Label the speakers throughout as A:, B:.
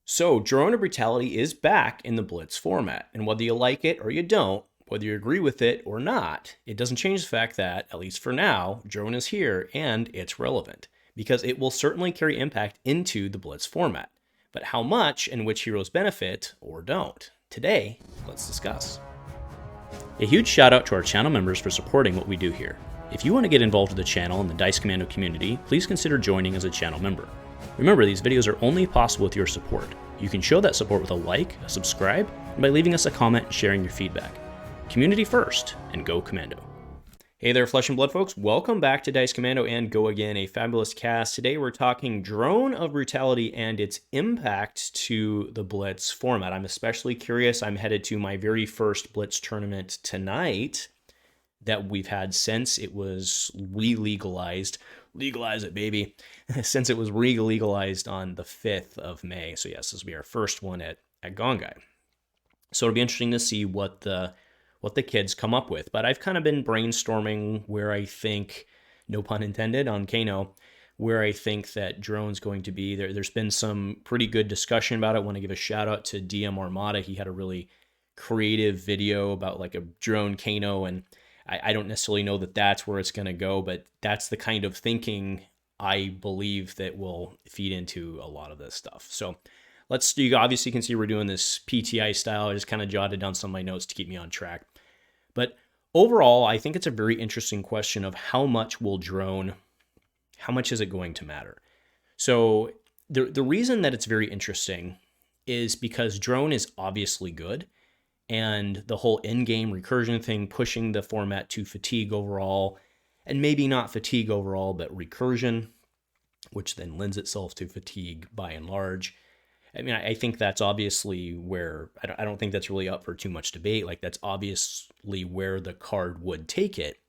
A: So, Drone of Brutality is back in the Blitz format, and whether you like it or you don't, whether you agree with it or not, it doesn't change the fact that, at least for now, Drone is here and it's relevant, because it will certainly carry impact into the Blitz format. But how much and which heroes benefit or don't? Today, let's discuss. A huge shout out to our channel members for supporting what we do here. If you want to get involved with the channel and the Dice Commando community, please consider joining as a channel member. Remember, these videos are only possible with your support. You can show that support with a like, a subscribe, and by leaving us a comment and sharing your feedback. Community first, and go Commando. Hey there, Flesh and Blood folks. Welcome back to Dice Commando and Go Again, a fabulous cast. Today we're talking Drone of Brutality and its impact to the Blitz format. I'm especially curious. I'm headed to my very first Blitz tournament tonight that we've had since it was re-legalized. Legalize it, baby. Since it was legalized on the 5th of May. So yes, this will be our first one at Gongai. So it'll be interesting to see what the kids come up with. But I've kind of been brainstorming where I think, no pun intended, on Kano, where I think that Drone's going to be. There's been some pretty good discussion about it. I want to give a shout out to DM Armada. He had a really creative video about like a drone Kano, and I don't necessarily know that that's where it's going to go, but that's the kind of thinking I believe that will feed into a lot of this stuff. So you obviously can see we're doing this PTI style. I just kind of jotted down some of my notes to keep me on track. But overall, I think it's a very interesting question of how much is it going to matter? So the reason that it's very interesting is because drone is obviously good. And the whole in-game recursion thing, pushing the format to fatigue overall, and maybe not fatigue overall, but recursion, which then lends itself to fatigue by and large. I mean, I think that's obviously where, I don't think that's really up for too much debate. Like, that's obviously where the card would take it.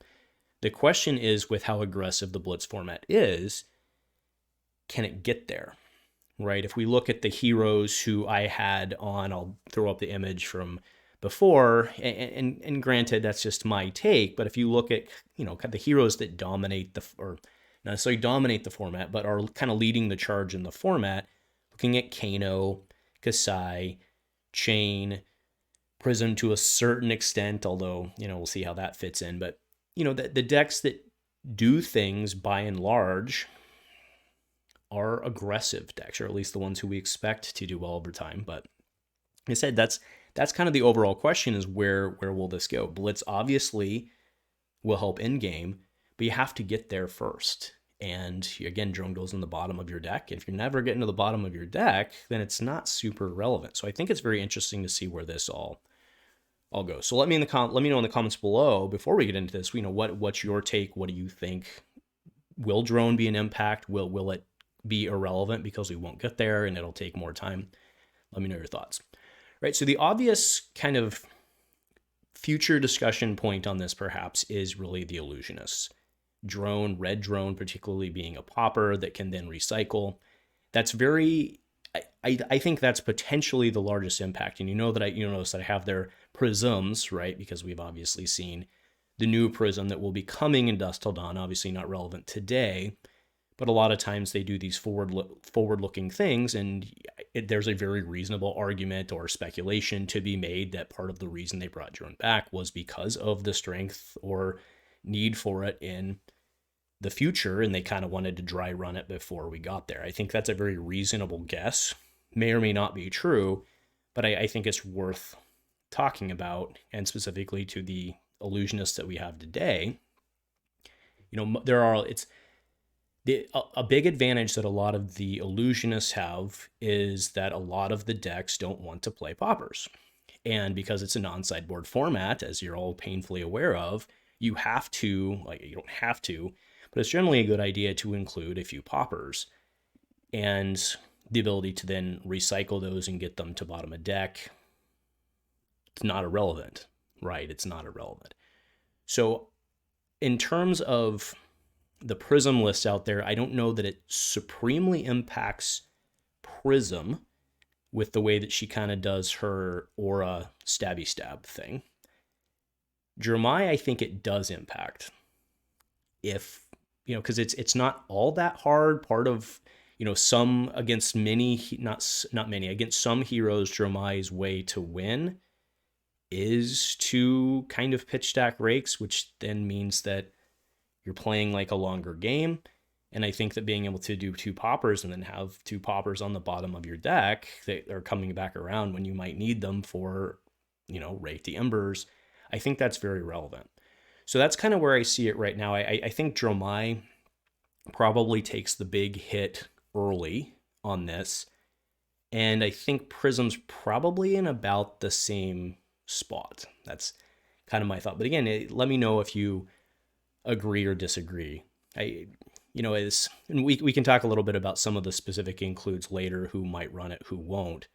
A: The question is, with how aggressive the Blitz format is, can it get there? Right? If we look at the heroes who I had on, I'll throw up the image from before, and granted, that's just my take, but if you look at, the heroes that dominate or not necessarily dominate the format, but are kind of leading the charge in the format, looking at Kano, Kassai, Chane, Prism to a certain extent, although, we'll see how that fits in, but, the decks that do things by and large are aggressive decks, or at least the ones who we expect to do well over time. But like I said, that's kind of the overall question, is where will this go? Blitz obviously will help in game, but you have to get there first. And again, drone goes in the bottom of your deck. If you're never getting to the bottom of your deck, then it's not super relevant. So I think it's very interesting to see where this all goes. So let me know in the comments below before we get into this. What's your take? What do you think? Will drone be an impact? Will it be irrelevant because we won't get there and it'll take more time? Let me know your thoughts. Right, so the obvious kind of future discussion point on this perhaps is really the Illusionists. Red drone particularly being a popper that can then recycle. That's I think that's potentially the largest impact. And you'll notice that I have their prisms, right? Because we've obviously seen the new prism that will be coming in Dusk Till Dawn, obviously not relevant today. But a lot of times they do these forward-looking things, and there's a very reasonable argument or speculation to be made that part of the reason they brought drone back was because of the strength or need for it in the future, and they kind of wanted to dry run it before we got there. I think that's a very reasonable guess. May or may not be true, but I think it's worth talking about, and specifically to the Illusionists that we have today. A big advantage that a lot of the Illusionists have is that a lot of the decks don't want to play poppers. And because it's a non-sideboard format, as you're all painfully aware of, you don't have to, but it's generally a good idea to include a few poppers. And the ability to then recycle those and get them to bottom of deck, it's not irrelevant, right? It's not irrelevant. So in terms of the Prism list out there, I don't know that it supremely impacts Prism with the way that she kind of does her aura stabby stab thing. Jeremiah, I think it does impact. If, because it's not all that hard. Part of, some against many, not many, against some heroes, Dromai's way to win is to kind of pitch stack rakes, which then means that you're playing like a longer game. And I think that being able to do 2 poppers and then have 2 poppers on the bottom of your deck that are coming back around when you might need them for, Rake the Embers, I think that's very relevant. So that's kind of where I see it right now. I think Dromai probably takes the big hit early on this. And I think Prism's probably in about the same spot. That's kind of my thought. But again, let me know if you agree or disagree. And we can talk a little bit about some of the specific includes later, who might run it, who won't.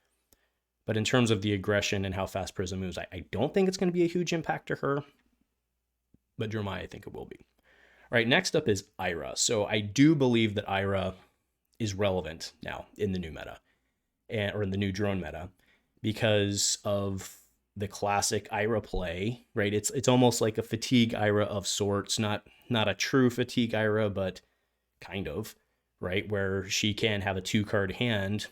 A: But in terms of the aggression and how fast Prism moves, I don't think it's going to be a huge impact to her. But Dromai, I think it will be. All right, next up is Ira. So I do believe that Ira is relevant now in the new meta, or in the new drone meta, because of the classic Ira play, right? It's almost like a fatigue Ira of sorts, not a true fatigue Ira, but kind of, right? Where she can have a 2-card hand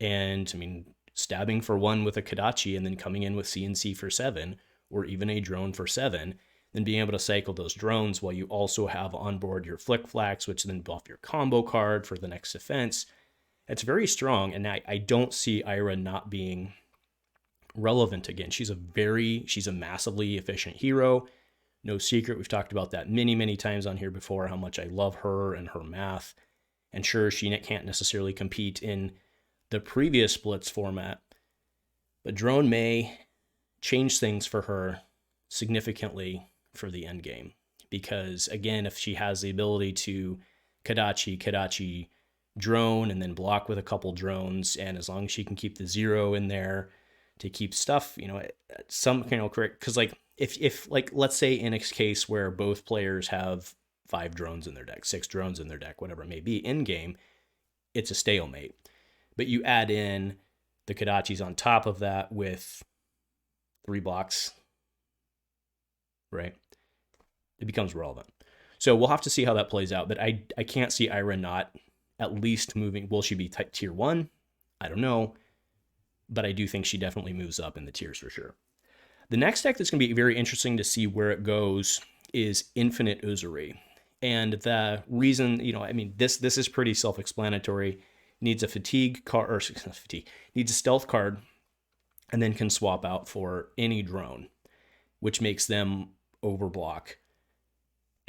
A: and, stabbing for 1 with a Kodachi and then coming in with CNC for 7, or even a drone for 7, then being able to cycle those drones while you also have on board your Flick Flax, which then buff your combo card for the next defense. It's very strong, and I don't see Ira not being relevant again. She's a massively efficient hero. No secret, we've talked about that many, many times on here before, how much I love her and her math. And sure, she can't necessarily compete in the previous Blitz format, but Drone may change things for her significantly for the end game. Because again, if she has the ability to Kodachi, drone, and then block with a couple drones, and as long as she can keep the 0 in there to keep stuff, correct. Because if let's say in a case where both players have 5 drones in their deck, 6 drones in their deck, whatever it may be, in game, it's a stalemate. But you add in the Kodachis on top of that with 3 blocks, right? It becomes relevant. So we'll have to see how that plays out. But I can't see Ira not at least moving. Will she be tier 1? I don't know. But I do think she definitely moves up in the tiers for sure. The next deck that's going to be very interesting to see where it goes is Infinite Uzuri. And the reason, this is pretty self-explanatory. Needs a fatigue card, or needs a stealth card, and then can swap out for any drone, which makes them overblock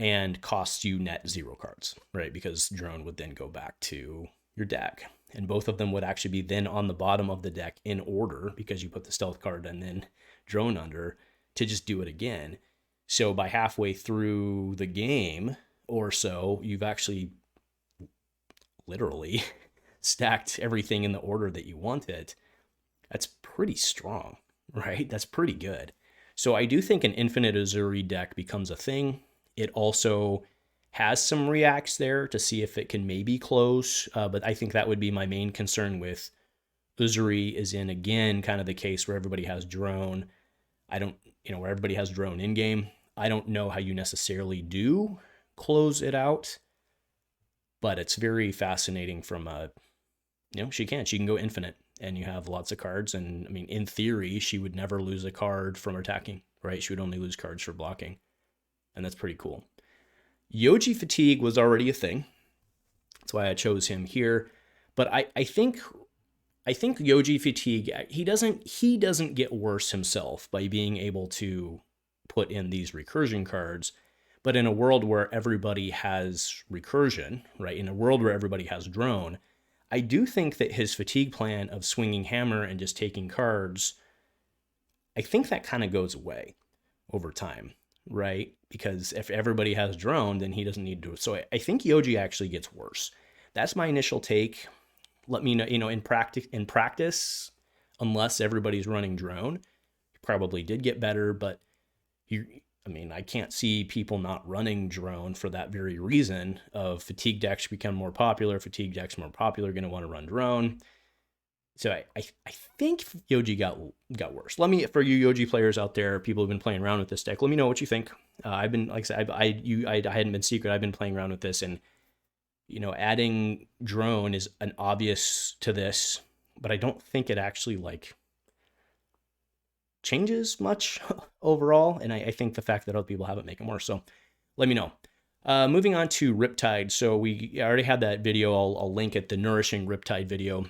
A: and costs you net 0 cards, right? Because drone would then go back to your deck. And both of them would actually be then on the bottom of the deck in order, because you put the stealth card and then drone under to just do it again. So by halfway through the game or so, you've actually literally stacked everything in the order that you wanted. That's pretty strong, right? That's pretty good. So I do think an Infinite Uzuri deck becomes a thing. It also has some reacts there to see if it can maybe close, but I think that would be my main concern with Uzuri, is in, again, kind of the case where everybody has drone. Where everybody has drone in game. I don't know how you necessarily do close it out, but it's very fascinating from a, she can go infinite and you have lots of cards. And in theory, she would never lose a card from attacking, right? She would only lose cards for blocking. And that's pretty cool. Yoji fatigue was already a thing. That's why I chose him here. But I think Yoji fatigue, he doesn't get worse himself by being able to put in these recursion cards. But in a world where everybody has recursion, right? In a world where everybody has drone, I do think that his fatigue plan of swinging hammer and just taking cards, I think that kind of goes away over time, right? Because if everybody has drone, then he doesn't need to. So I think Yoji actually gets worse. That's my initial take. Let me know, in practice, unless everybody's running drone, he probably did get better, but I can't see people not running drone for that very reason of fatigue decks become more popular. Fatigue decks more popular, going to want to run drone. So I think Yoji got worse. For you Yoji players out there, people who've been playing around with this deck, let me know what you think. I've been, like I said, I hadn't been secret. I've been playing around with this, and adding drone is an obvious to this, but I don't think it actually like changes much overall. And I think the fact that other people have it make it more. So let me know. Moving on to Riptide. So we already had that video. I'll link it, the Nourishing Riptide video.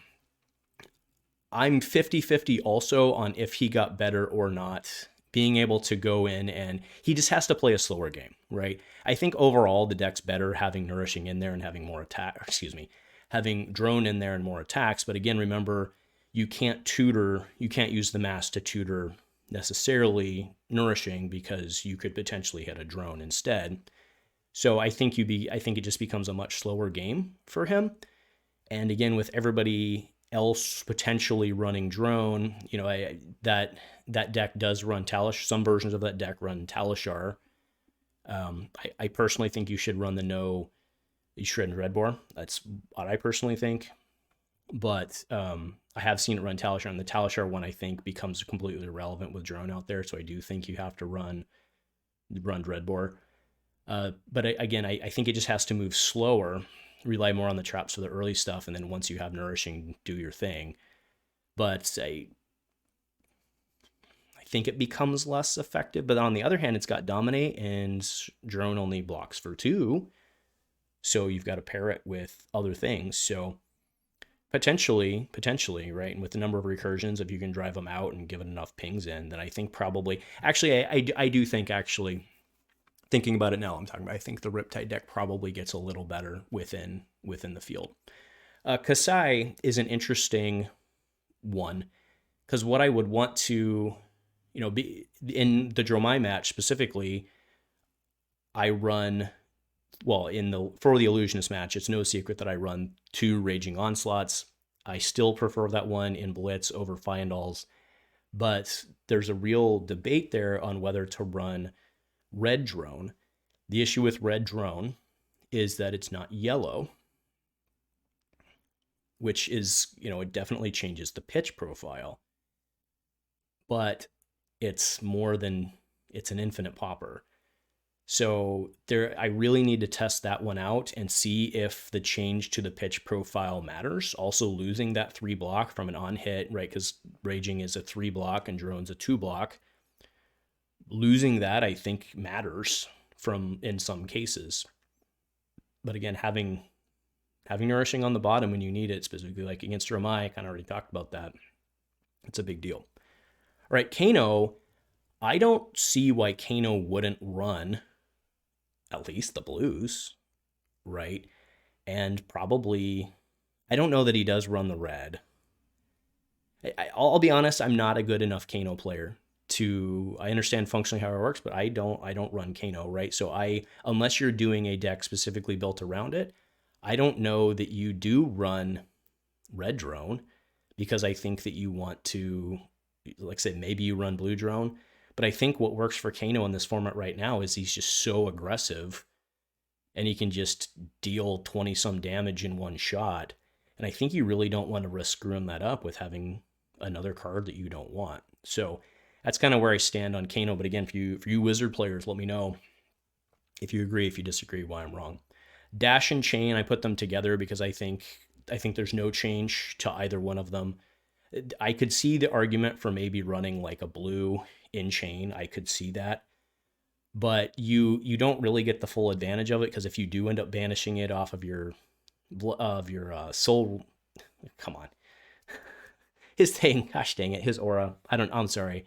A: I'm 50-50 also on if he got better or not, being able to go in, and he just has to play a slower game, right? I think overall the deck's better having Nourishing in there and having more having Drone in there and more attacks. But again, remember, you can't use the mass to tutor necessarily Nourishing because you could potentially hit a Drone instead. So I think it just becomes a much slower game for him. And again, with everybody else potentially running Drone, that deck does run Talishar. Some versions of that deck run Talishar. I personally think you should run you should run Red Boar. That's what I personally think. But I have seen it run Talishar, and the Talishar one I think becomes completely irrelevant with Drone out there. So I do think you have to run Red Boar. But again, I think it just has to move slower, rely more on the traps for the early stuff, and then once you have Nourishing, do your thing. But I think it becomes less effective. But on the other hand, it's got Dominate, and Drone only blocks for 2. So you've got to pair it with other things. So potentially, right? And with the number of recursions, if you can drive them out and give it enough pings in, then I think probably... Actually, I do think, thinking about it now, I think the Riptide deck probably gets a little better within the field. Kassai is an interesting one, because what I would want to, be in the Dromai match specifically, I run, for the Illusionist match, it's no secret that I run 2 Raging Onslaughts. I still prefer that one in Blitz over Fyendal's, but there's a real debate there on whether to run Red Drone. The issue with Red Drone is that it's not yellow, which is, it definitely changes the pitch profile, but it's an infinite popper. So I really need to test that one out and see if the change to the pitch profile matters. Also losing that 3 block from an on hit, right? Because Raging is a 3 block and Drone's a 2 block. Losing that, I think, matters in some cases. But again, having Nourishing on the bottom when you need it, specifically like against Dromai, I kind of already talked about that. It's a big deal. All right, Kano, I don't see why Kano wouldn't run at least the blues, right? And probably, I don't know that he does run the red. I'll be honest, I'm not a good enough Kano player I understand functionally how it works, but I don't run Kano, right? So unless you're doing a deck specifically built around it, I don't know that you do run Red Drone, because I think that you want to, like I said, maybe you run Blue Drone, but I think what works for Kano in this format right now is he's just so aggressive and he can just deal 20 some damage in one shot. And I think you really don't want to risk screwing that up with having another card that you don't want. So that's kind of where I stand on Kano. But again, for you Wizard players, let me know if you agree, if you disagree, why I'm wrong. Dash and Chane, I put them together because I think there's no change to either one of them. I could see the argument for maybe running like a blue in Chane. I could see that. But you don't really get the full advantage of it, because if you do end up banishing it off of your soul, come on. His thing, gosh dang it, his aura, I'm sorry.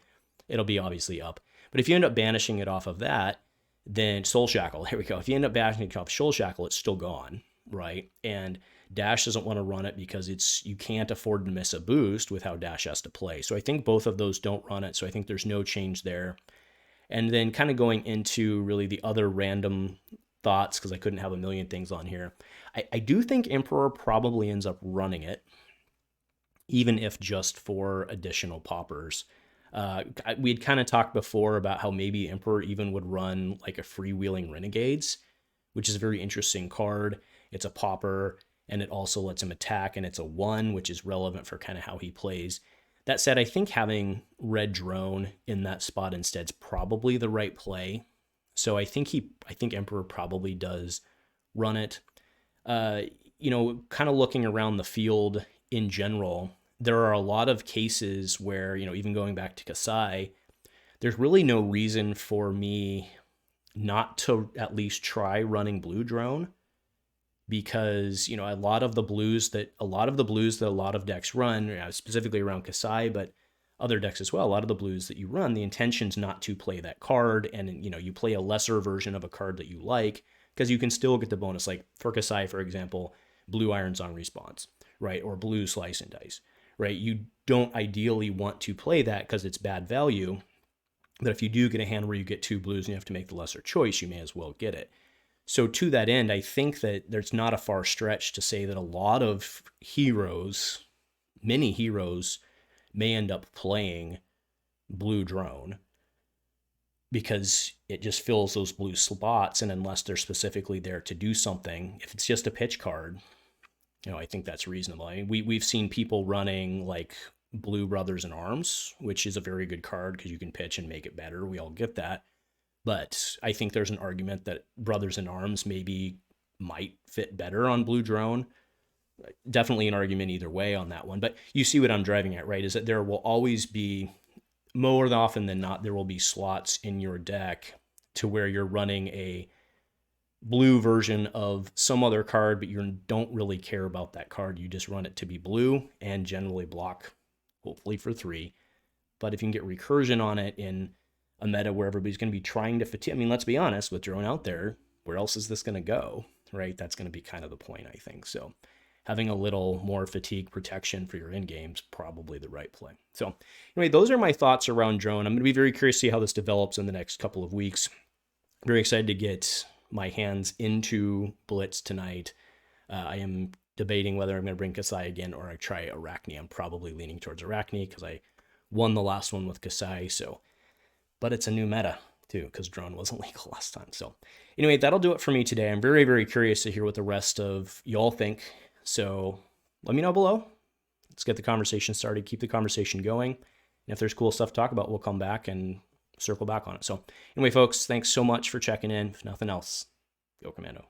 A: It'll be obviously up. But if you end up banishing it off of that, then Soul Shackle, here we go. If you end up banishing it off Soul Shackle, it's still gone, right? And Dash doesn't want to run it because you can't afford to miss a boost with how Dash has to play. So I think both of those don't run it. So I think there's no change there. And then kind of going into really the other random thoughts, because I couldn't have a million things on here. I do think Emperor probably ends up running it, even if just for additional poppers. We had kind of talked before about how maybe Emperor even would run like a freewheeling Renegades, which is a very interesting card. It's a popper, and it also lets him attack, and it's a 1, which is relevant for kind of how he plays. That said, I think having Red Drone in that spot instead is probably the right play. So I think Emperor probably does run it. You know, kind of looking around the field in general, there are a lot of cases where, you know, even going back to Kassai, there's really no reason for me not to at least try running blue drone, because, you know, a lot of the blues that a lot of decks run, you know, specifically around Kassai, but other decks as well, a lot of the blues that you run, the intention's not to play that card, and, you know, you play a lesser version of a card that you like, because you can still get the bonus. Like for Kassai, for example, blue irons on response, right? Or blue slice and dice, right? You don't ideally want to play that because it's bad value. But if you do get a hand where you get 2 blues and you have to make the lesser choice, you may as well get it. So to that end, I think that there's not a far stretch to say that a lot of heroes, many heroes, may end up playing blue drone, because it just fills those blue slots. And unless they're specifically there to do something, if it's just a pitch card, you know, I think that's reasonable. I mean, we've seen people running like blue Brothers in Arms, which is a very good card because you can pitch and make it better. We all get that. But I think there's an argument that Brothers in Arms maybe might fit better on blue drone. Definitely an argument either way on that one. But you see what I'm driving at, right? Is that there will always be, more often than not, there will be slots in your deck to where you're running a blue version of some other card, but you don't really care about that card. You just run it to be blue and generally block, hopefully for 3. But if you can get recursion on it in a meta where everybody's going to be trying to fatigue, I mean, let's be honest, with drone out there, where else is this going to go, right? That's going to be kind of the point, I think. So having a little more fatigue protection for your end game's probably the right play. So anyway, those are my thoughts around drone. I'm going to be very curious to see how this develops in the next couple of weeks. Very excited to get my hands into Blitz tonight. I am debating whether I'm going to bring Kassai again or I try Arachne. I'm probably leaning towards Arachne because I won the last one with Kassai. So, but it's a new meta too, because drone wasn't legal last time. So anyway, that'll do it for me today. I'm very, very curious to hear what the rest of y'all think. So let me know below. Let's get the conversation started. Keep the conversation going. And if there's cool stuff to talk about, we'll come back and circle back on it. So anyway, folks, thanks so much for checking in. If nothing else, go Commando.